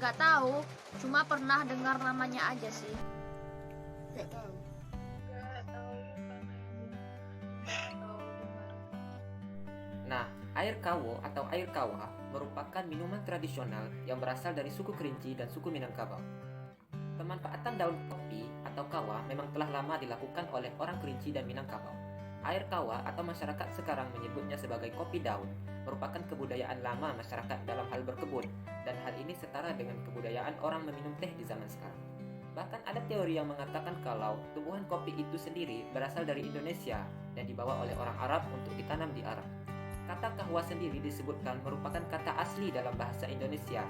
Nggak tahu, cuma pernah dengar namanya aja sih. Nggak tahu. Nggak tahu karena tahu dengar. Nah, air kawo atau air kawa merupakan minuman tradisional yang berasal dari suku Kerinci dan suku Minangkabau. Pemanfaatan daun kopi atau kawa memang telah lama dilakukan oleh orang Kerinci dan Minangkabau. Air kawa atau masyarakat sekarang menyebutnya sebagai kopi daun merupakan kebudayaan lama masyarakat dalam hal berkebun, dan hal ini setara dengan kebudayaan orang meminum teh di zaman sekarang. Bahkan ada teori yang mengatakan kalau tumbuhan kopi itu sendiri berasal dari Indonesia dan dibawa oleh orang Arab untuk ditanam di Arab. Kata kahwa sendiri disebutkan merupakan kata asli dalam bahasa Indonesia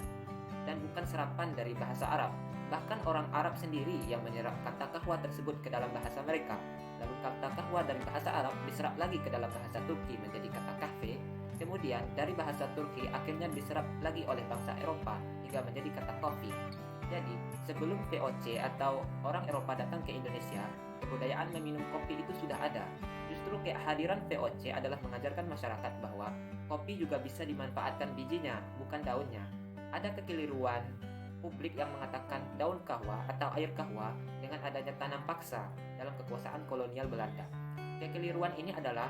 dan bukan serapan dari bahasa Arab. Bahkan orang Arab sendiri yang menyerap kata kahwa tersebut ke dalam bahasa mereka. Lalu kata kahwa dari bahasa Arab diserap lagi ke dalam bahasa Turki menjadi kata kahve. Kemudian dari bahasa Turki akhirnya diserap lagi oleh bangsa Eropa hingga menjadi kata kopi. Jadi sebelum VOC atau orang Eropa datang ke Indonesia, kebudayaan meminum kopi itu sudah ada. Justru kehadiran VOC adalah mengajarkan masyarakat bahwa kopi juga bisa dimanfaatkan bijinya, bukan daunnya. Ada kekeliruan publik yang mengatakan daun kahwa atau air kahwa dengan adanya tanam paksa dalam kekuasaan kolonial Belanda. Kekeliruan ini adalah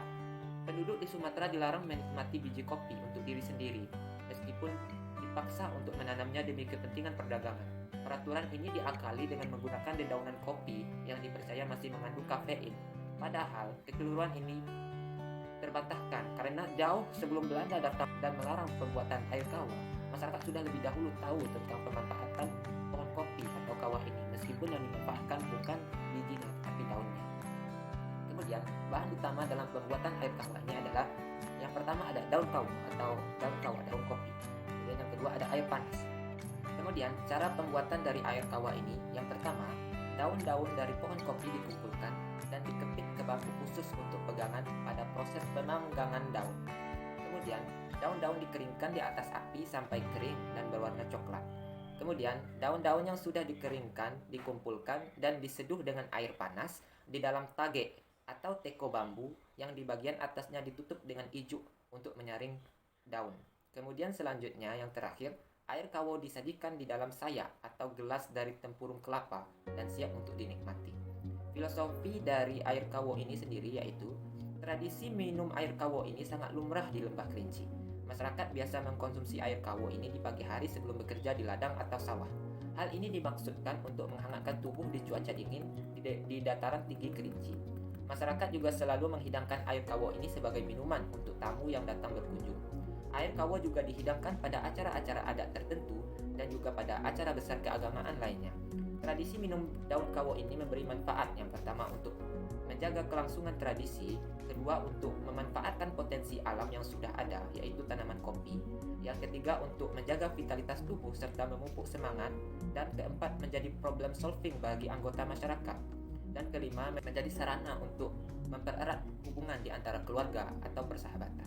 penduduk di Sumatera dilarang menikmati biji kopi untuk diri sendiri, meskipun dipaksa untuk menanamnya demi kepentingan perdagangan. Peraturan ini diakali dengan menggunakan dedaunan kopi yang dipercaya masih mengandung kafein. Padahal kekeliruan ini terbantahkan karena jauh sebelum Belanda datang dan melarang pembuatan air kahwa, masyarakat sudah lebih dahulu tahu tentang pemanfaatan pohon kopi atau kawah ini, meskipun yang dimanfaatkan bukan bijinya tapi daunnya. Kemudian bahan utama dalam pembuatan air kahwa ini adalah yang pertama ada daun kawa atau daun kawa, daun kopi. Kemudian yang kedua ada air panas. Kemudian cara pembuatan dari air kawa ini, yang pertama daun-daun dari pohon kopi dikumpulkan dan dikepit ke bambu khusus untuk pegangan pada proses pemanggangan daun. Kemudian daun-daun dikeringkan di atas api sampai kering dan berwarna coklat. Kemudian daun-daun yang sudah dikeringkan dikumpulkan dan diseduh dengan air panas di dalam tage atau teko bambu yang di bagian atasnya ditutup dengan ijuk untuk menyaring daun. Kemudian selanjutnya yang terakhir, air kawo disajikan di dalam saya atau gelas dari tempurung kelapa dan siap untuk dinikmati. Filosofi dari air kawo ini sendiri yaitu tradisi minum air kawo ini sangat lumrah di Lembah Kerinci. Masyarakat biasa mengkonsumsi air kawo ini di pagi hari sebelum bekerja di ladang atau sawah. Hal ini dimaksudkan untuk menghangatkan tubuh di cuaca dingin di dataran tinggi Kerinci. Masyarakat juga selalu menghidangkan air kawo ini sebagai minuman untuk tamu yang datang berkunjung. Air kawo juga dihidangkan pada acara-acara adat tertentu dan juga pada acara besar keagamaan lainnya. Tradisi minum daun kawo ini memberi manfaat, yang pertama untuk menjaga kelangsungan tradisi, kedua untuk memanfaatkan potensi alam yang sudah ada yaitu tanaman kopi, yang ketiga untuk menjaga vitalitas tubuh serta memupuk semangat, dan keempat menjadi problem solving bagi anggota masyarakat, dan kelima menjadi sarana untuk mempererat hubungan di antara keluarga atau persahabatan.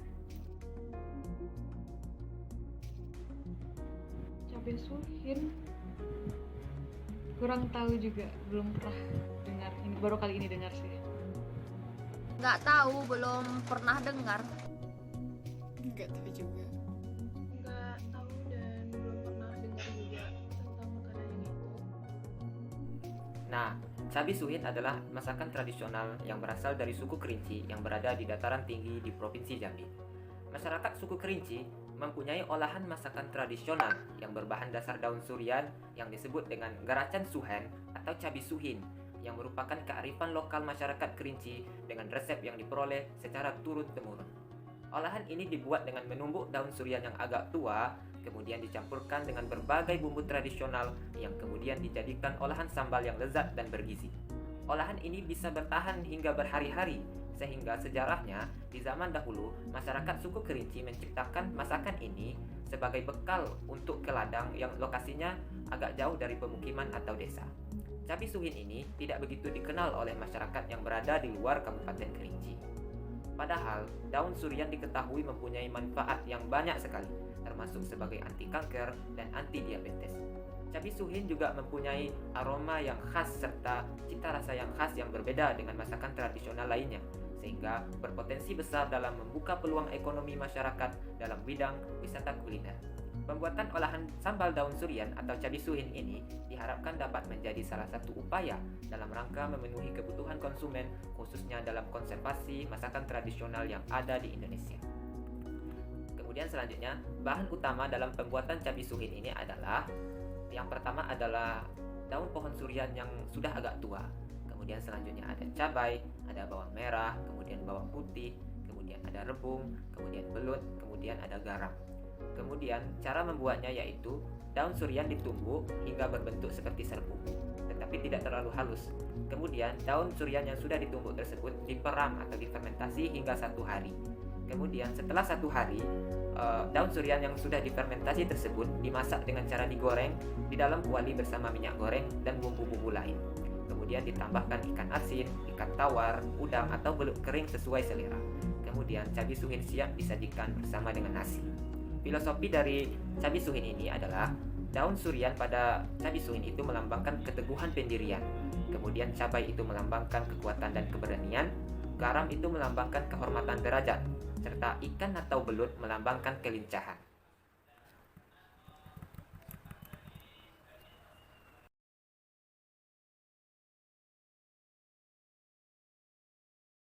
Cabai suhin kurang tahu juga, belum pernah dengar, ini baru kali ini dengar sih. Nggak tahu, belum pernah dengar. Nggak tahu juga. Nggak tahu dan belum pernah dengar juga tentang makanan yang itu. Nah, cabai suhin adalah masakan tradisional yang berasal dari suku Kerinci yang berada di dataran tinggi di Provinsi Jambi. Masyarakat suku Kerinci mempunyai olahan masakan tradisional yang berbahan dasar daun surian yang disebut dengan garacan suhen atau cabai suhin, yang merupakan kearifan lokal masyarakat Kerinci dengan resep yang diperoleh secara turun-temurun. Olahan ini dibuat dengan menumbuk daun surian yang agak tua, kemudian dicampurkan dengan berbagai bumbu tradisional yang kemudian dijadikan olahan sambal yang lezat dan bergizi. Olahan ini bisa bertahan hingga berhari-hari, sehingga sejarahnya di zaman dahulu masyarakat suku Kerinci menciptakan masakan ini sebagai bekal untuk ke ladang yang lokasinya agak jauh dari pemukiman atau desa. Cabai suhin ini tidak begitu dikenal oleh masyarakat yang berada di luar Kabupaten Kerinci. Padahal daun surian diketahui mempunyai manfaat yang banyak sekali, termasuk sebagai anti kanker dan anti diabetes. Cabai suhin juga mempunyai aroma yang khas serta cita rasa yang khas yang berbeda dengan masakan tradisional lainnya, sehingga berpotensi besar dalam membuka peluang ekonomi masyarakat dalam bidang wisata kuliner. Pembuatan olahan sambal daun surian atau cabai suhin ini diharapkan dapat menjadi salah satu upaya dalam rangka memenuhi kebutuhan konsumen, khususnya dalam konservasi masakan tradisional yang ada di Indonesia. Kemudian selanjutnya, bahan utama dalam pembuatan cabai suhin ini adalah yang pertama adalah daun pohon surian yang sudah agak tua. Kemudian selanjutnya ada cabai, ada bawang merah, kemudian bawang putih, kemudian ada rebung, kemudian belut, kemudian ada garam. Kemudian cara membuatnya yaitu daun surian ditumbuk hingga berbentuk seperti serbuk, tetapi tidak terlalu halus. Kemudian daun surian yang sudah ditumbuk tersebut diperam atau difermentasi hingga 1 hari. Kemudian setelah 1 hari, daun surian yang sudah difermentasi tersebut dimasak dengan cara digoreng di dalam kuali bersama minyak goreng dan bumbu-bumbu lain. Kemudian ditambahkan ikan asin, ikan tawar, udang atau belut kering sesuai selera. Kemudian cabai suhin siap disajikan bersama dengan nasi. Filosofi dari cabai suhin ini adalah daun surian pada cabai suhin itu melambangkan keteguhan pendirian. Kemudian cabai itu melambangkan kekuatan dan keberanian. Garam itu melambangkan kehormatan derajat, serta ikan atau belut melambangkan kelincahan.